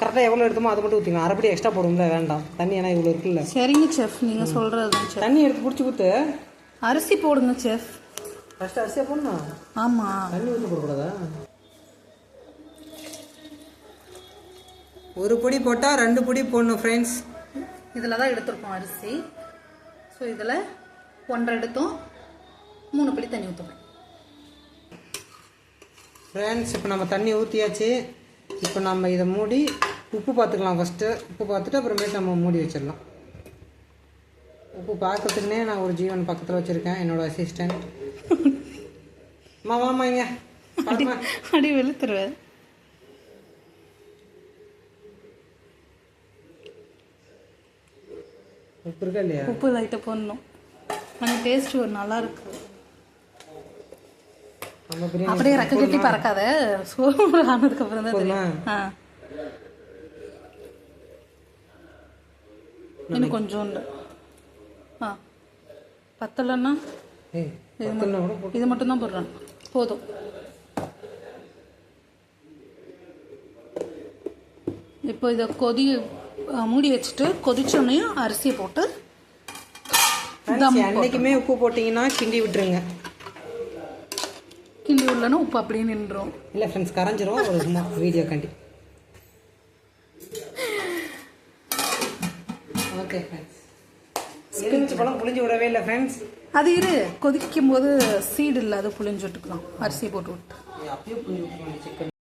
கரெக்டாக எவ்வளோ எடுத்தோமோ அதை மட்டும் ஊற்றிக்கலாம். அரைப்படி எக்ஸ்ட்ரா போடுங்களா? வேண்டாம், தண்ணி ஏன்னா இவ்வளோ இருக்குல்ல. சரிங்க செஃப், நீங்கள் சொல்கிறது தான் செஃப். தண்ணி எடுத்து பிடிச்சி ஊற்று. அரிசி போடுங்க செஃப். ஃபஸ்ட்டு அரிசியாக போடணும். ஆமாம், தண்ணி ஊற்றி போடக்கூடாதா? ஒரு பொடி போட்டால் 2 பொடி போடணும் ஃப்ரெண்ட்ஸ். இதில் தான் எடுத்துருக்கோம் அரிசி. ஸோ இதில் 1.5 எடுத்தோம், 3 படி தண்ணி ஊற்றுறோம் ஃப்ரெண்ட்ஸ். இப்போ நம்ம தண்ணி ஊற்றியாச்சு. இப்போ நம்ம இதை மூடி உப்பு பார்த்துக்கலாம். ஃபஸ்ட்டு உப்பு பார்த்துட்டு அப்புறமேட்டு நம்ம மூடி வச்சிடலாம். உப்பு பார்க்கறதுக்குனே நான் ஒரு ஜீவன் பக்கத்தில் வச்சுருக்கேன், என்னோடய அசிஸ்டன்ட். வாமா இங்க அடி வெளுத்துருவேன். உப்பு இருக்கா இல்லையா? உப்பு லைட்டாக போடணும், அந்த டேஸ்ட் ஒரு நல்லா இருக்கு. அப்படியே ரக்க கட்டி பறக்காத, சோறு ஆனதுக்கு அப்புறம் தான் தெரியும். இன்னும் கொஞ்சோண்டு பத்தலைன்னா இது மட்டும் தான் போடுறேன், போதும். இப்போ இதை மூடி வச்சுட்டு கொதிச்சோன்னையும் அரிசியை போட்டு அன்னைக்குமே உப்பு போட்டிங்கன்னா கிண்டி விட்டுருங்க. கிண்டி விடலன்னா உப்பு அப்படியே நின்றுடும். இல்லை ஃப்ரெண்ட்ஸ், கரைஞ்சிரும். ஒரு சும்மா வீடியோ கண்டி. ஓகே ஃப்ரெண்ட்ஸ், எலுமிச்சை பழம் புளிஞ்சு விடவே இல்லை ஃப்ரெண்ட்ஸ். அது கொதிக்கும் போது சீடு இல்லை, அது புளிஞ்சு விட்டுக்கலாம். அரிசி போட்டு விட்டு அப்படியே புளிஞ்சு விட்டுருவாங்க சிக்கன்.